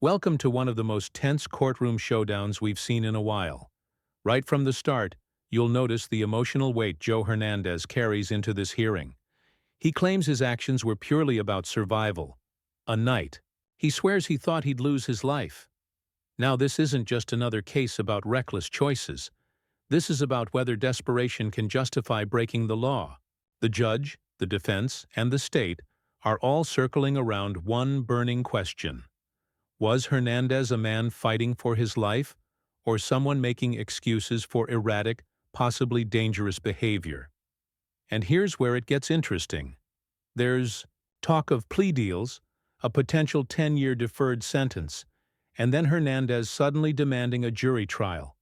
Welcome to one of the most tense courtroom showdowns we've seen in a while. Right from the start, you'll notice the emotional weight Joe Hernandez carries into this hearing. He claims his actions were purely about survival. A night. He swears he thought he'd lose his life. Now this isn't just another case about reckless choices. This is about whether desperation can justify breaking the law. The judge, the defense, and the state are all circling around one burning question. Was Hernandez a man fighting for his life, or someone making excuses for erratic, possibly dangerous behavior? And here's where it gets interesting. There's talk of plea deals, a potential 10-year deferred sentence, and then Hernandez suddenly demanding a jury trial.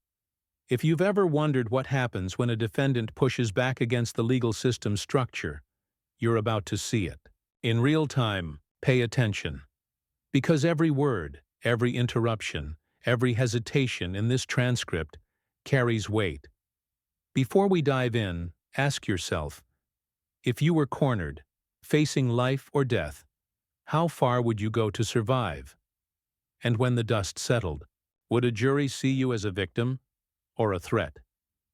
If you've ever wondered what happens when a defendant pushes back against the legal system's structure, you're about to see it. In real time, pay attention. Because every word, every interruption, every hesitation in this transcript carries weight. Before we dive in, ask yourself, if you were cornered, facing life or death, how far would you go to survive? And when the dust settled, would a jury see you as a victim or a threat?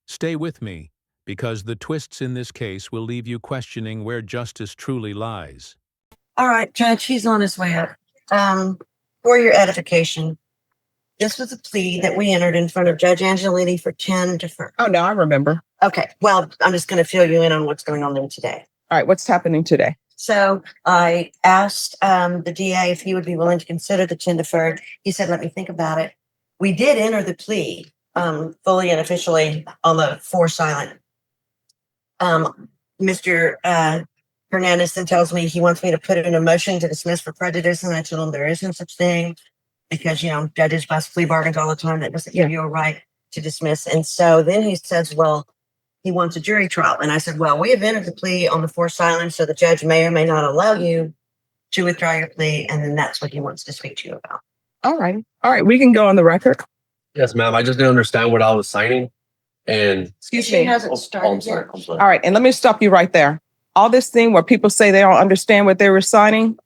Stay with me, because the twists in this case will leave you questioning where justice truly lies. All right, Judge, he's on his way up. For your edification, this was a plea that we entered in front of Judge Angelini for 10 deferred. Oh, no, I remember. Okay, well, I'm just going to fill you in on what's going on there today. All right, what's happening today? So I asked the DA if he would be willing to consider the 10 deferred. He said, let me think about it. We did enter the plea fully and officially on the 4 silent. Mr. Hernandez then tells me he wants me to put in a motion to dismiss for prejudice, and I told him there isn't such thing because, judges bust plea bargains all the time. That doesn't give you a right to dismiss. And so then he says, well, he wants a jury trial. And I said, well, we have entered the plea on the 4 silent, so the judge may or may not allow you to withdraw your plea. And then that's what he wants to speak to you about. All right, we can go on the record. Yes, ma'am. I just didn't understand what I was signing. And Excuse She me. hasn't started I'm sorry. yet. I'm sorry. All right, and let me stop you right there. All this thing where people say they don't understand what they were signing,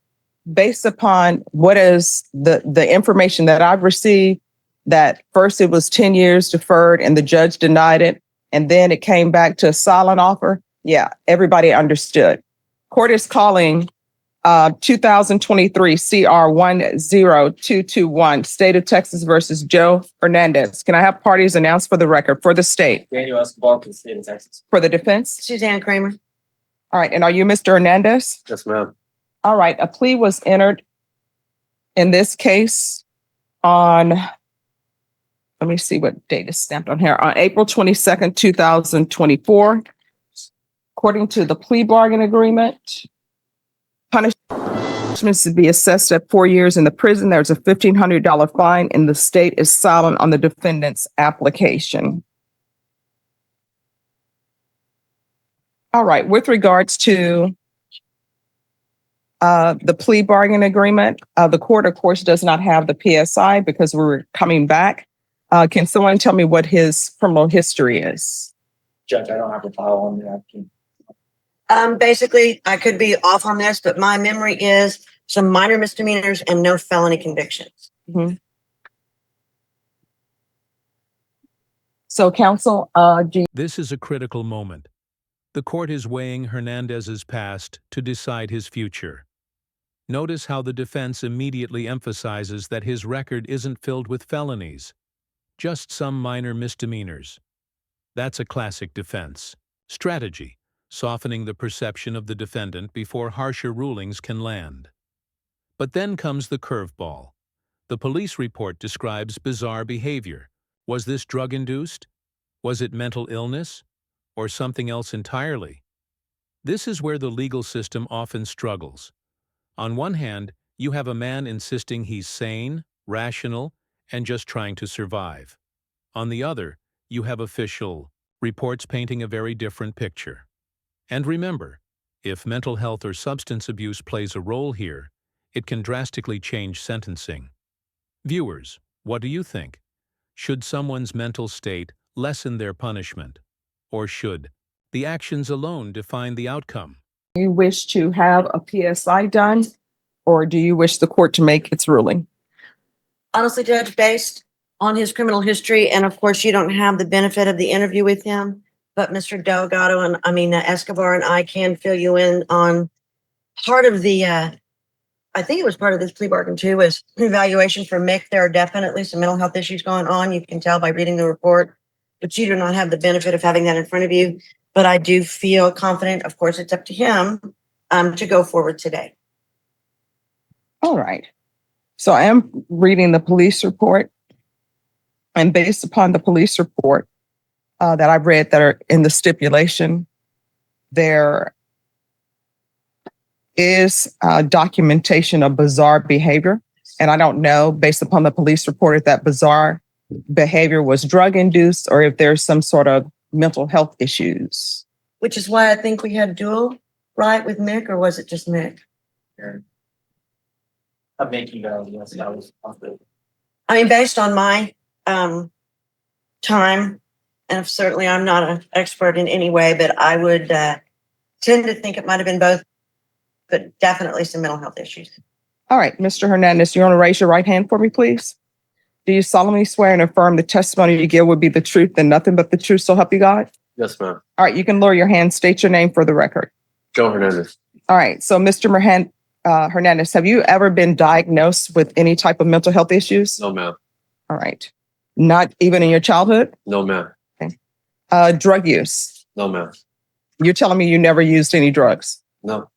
based upon what is the information that I've received, that first it was 10 years deferred and the judge denied it, and then it came back to a silent offer. Yeah, everybody understood. Court is calling 2023 CR 10221, State of Texas versus Joe Hernandez. Can I have parties announced for the record for the state? Daniel Escobar from the state of Texas. For the defense? Suzanne Kramer. All right, and are you Mr. Hernandez? Yes, ma'am. All right, a plea was entered in this case on, let me see what date is stamped on here, on April 22nd, 2024. According to the plea bargain agreement, punishments to be assessed at 4 years in the prison. There's a $1,500 fine, and the state is silent on the defendant's application. All right, with regards to the plea bargain agreement, the court, of course, does not have the PSI because we're coming back. Can someone tell me what his criminal history is? Judge, I don't have a file on that. Basically, I could be off on this, but my memory is some minor misdemeanors and no felony convictions. Mhm. So, counsel, This is a critical moment. The court is weighing Hernandez's past to decide his future. Notice how the defense immediately emphasizes that his record isn't filled with felonies, just some minor misdemeanors. That's a classic defense strategy, softening the perception of the defendant before harsher rulings can land. But then comes the curveball. The police report describes bizarre behavior. Was this drug-induced? Was it mental illness? Or something else entirely? This is where the legal system often struggles. On one hand, you have a man insisting he's sane, rational, and just trying to survive. On the other, you have official reports painting a very different picture. And remember, if mental health or substance abuse plays a role here, it can drastically change sentencing. Viewers, what do you think? Should someone's mental state lessen their punishment? Or should the actions alone define the outcome? do you wish to have a PSI done, or do you wish the court to make its ruling? Honestly, Judge, based on his criminal history, and of course, you don't have the benefit of the interview with him, but Mr. Delgado and Escobar and I can fill you in on part of the, I think it was part of this plea bargain too, was evaluation for Mick. There are definitely some mental health issues going on. You can tell by reading the report, but you do not have the benefit of having that in front of you. But I do feel confident. Of course, it's up to him to go forward today. All right. So I am reading the police report. And based upon the police report that I've read that are in the stipulation, there is documentation of bizarre behavior. And I don't know, based upon the police report, if that bizarre behavior was drug induced or if there's some sort of mental health issues. Which is why I think we had dual, right, with Mick, or was it just Mick? I'm making yes, that was possible. I mean, based on my time, and certainly I'm not an expert in any way, but I would tend to think it might have been both, but definitely some mental health issues. All right, Mr. Hernandez, you want to raise your right hand for me, please? Do you solemnly swear and affirm the testimony you give will be the truth and nothing but the truth, so help you God? Yes, ma'am. All right, you can lower your hand, state your name for the record. Joe Hernandez. All right, so Mr. Hernandez, have you ever been diagnosed with any type of mental health issues? No, ma'am. All right. Not even in your childhood? No, ma'am. Drug use? No, ma'am. You're telling me you never used any drugs? No.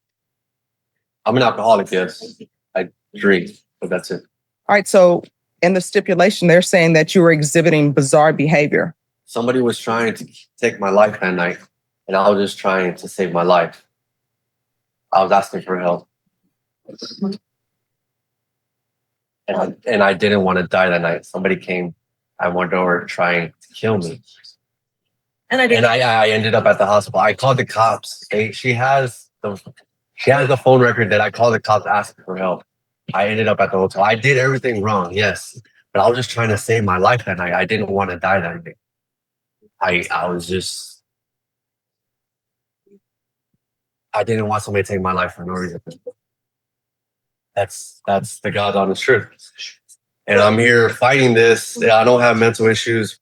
I'm an alcoholic, yes. I drink, but that's it. All right, so in the stipulation, they're saying that you were exhibiting bizarre behavior. Somebody was trying to take my life that night, and I was just trying to save my life. I was asking for help. And I didn't want to die that night. Somebody came at my door trying to kill me. And I did. And I ended up at the hospital. I called the cops. She has the phone record that I called the cops asking for help. I ended up at the hotel. I did everything wrong, yes. But I was just trying to save my life that night. I didn't want to die that night. I didn't want somebody to take my life for no reason. That's the God's honest truth. And I'm here fighting this. I don't have mental issues.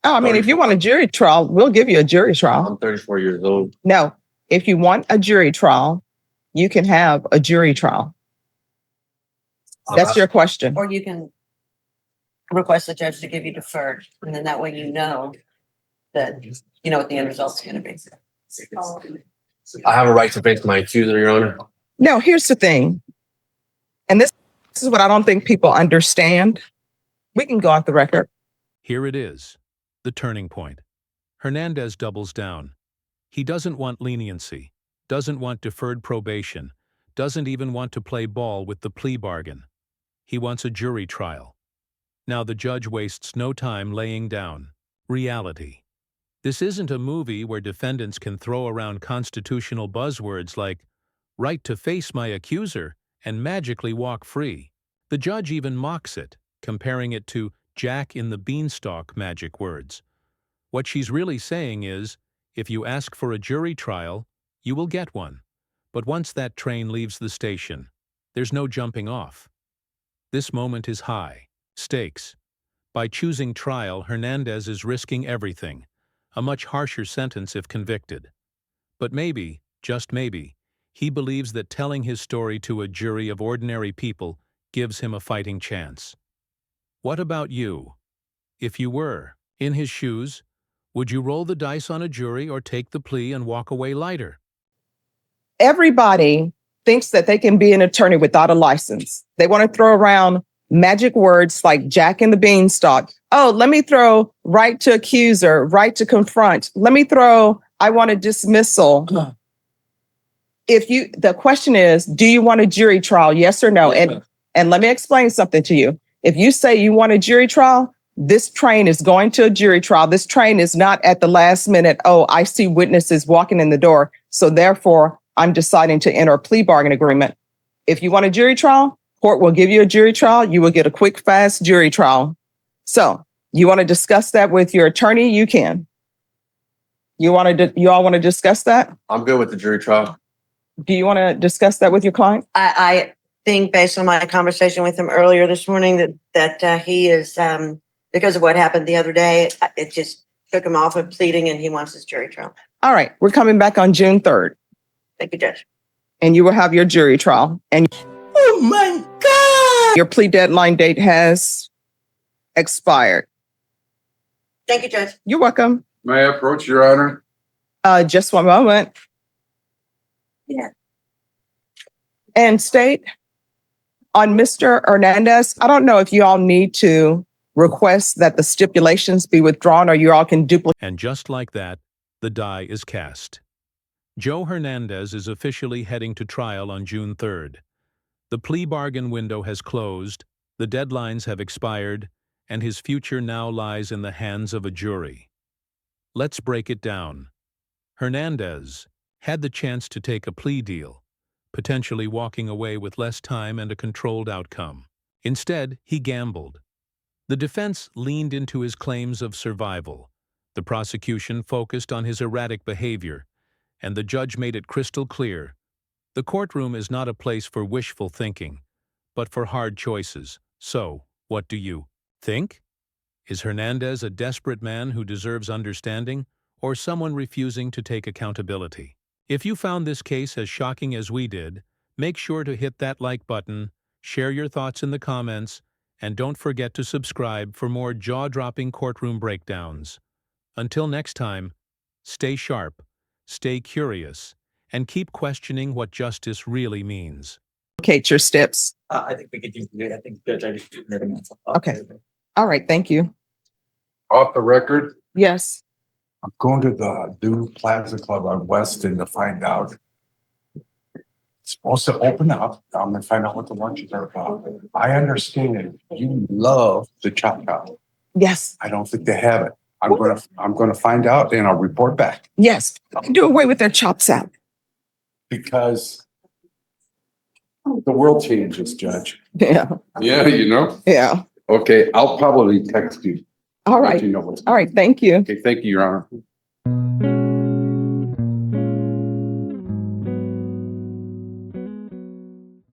Oh, I mean, if you want a jury trial, we'll give you a jury trial. I'm 34 years old. No, if you want a jury trial, you can have a jury trial. That's your question. Or you can request the judge to give you deferred, and then that way you know that you know what the end result's going to be. I have a right to face my accuser, Your Honor. No, here's the thing. And this is what I don't think people understand. We can go off the record. Here it is, the turning point. Hernandez doubles down. He doesn't want leniency, doesn't want deferred probation, doesn't even want to play ball with the plea bargain. He wants a jury trial. Now the judge wastes no time laying down reality. This isn't a movie where defendants can throw around constitutional buzzwords like right to face my accuser and magically walk free. The judge even mocks it, comparing it to Jack in the Beanstalk magic words. What she's really saying is, if you ask for a jury trial, you will get one. But once that train leaves the station, there's no jumping off. This moment is high stakes. By choosing trial, Hernandez is risking everything, a much harsher sentence if convicted. But maybe, just maybe, he believes that telling his story to a jury of ordinary people gives him a fighting chance. What about you? If you were in his shoes, would you roll the dice on a jury or take the plea and walk away lighter? Everybody thinks that they can be an attorney without a license. They want to throw around magic words like Jack and the Beanstalk. Oh, let me throw right to accuser, right to confront. Let me throw, I want a dismissal. The question is, do you want a jury trial? Yes or no? And let me explain something to you. If you say you want a jury trial, this train is going to a jury trial. This train is not at the last minute. Oh, I see witnesses walking in the door, so therefore I'm deciding to enter a plea bargain agreement. If you want a jury trial, court will give you a jury trial. You will get a quick, fast jury trial. So you want to discuss that with your attorney? You can. You all want to discuss that? I'm good with the jury trial. Do you want to discuss that with your client? I think based on my conversation with him earlier this morning that he is, because of what happened the other day, it just took him off of pleading and he wants his jury trial. All right, we're coming back on June 3rd, Thank you, Judge. and you will have your jury trial. And Oh my God. your plea deadline date has expired. Thank you, Judge. You're welcome. May I approach, Your Honor? Just one moment. Yeah. And state on Mr. Hernandez, I don't know if you all need to request that the stipulations be withdrawn or you all can duplicate. And just like that, the die is cast. Joe Hernandez is officially heading to trial on June 3rd. The plea bargain window has closed, the deadlines have expired, and his future now lies in the hands of a jury. Let's break it down. Hernandez had the chance to take a plea deal, potentially walking away with less time and a controlled outcome. Instead, he gambled. The defense leaned into his claims of survival. The prosecution focused on his erratic behavior, and the judge made it crystal clear. The courtroom is not a place for wishful thinking, but for hard choices. So, what do you think? Is Hernandez a desperate man who deserves understanding, or someone refusing to take accountability? If you found this case as shocking as we did, make sure to hit that like button, share your thoughts in the comments, and don't forget to subscribe for more jaw-dropping courtroom breakdowns. Until next time, stay sharp, stay curious, and keep questioning what justice really means. Your steps. I think we could do it. I think Judge, I just. Okay. All right, thank you. Off the record, Yes. I'm going to the new Plaza Club on Weston to find out. It's supposed to open up. I'm gonna find out what the lunches are about. I understand you love the chop chop. Yes. I don't think they have it. I'm gonna find out and I'll report back Yes. Do away with their chops out. because the world changes, Judge. Yeah. Yeah, you know? Yeah. Okay, I'll probably text you. All Let right. you know what's. All right. Thank you. Okay, thank you, Your Honor.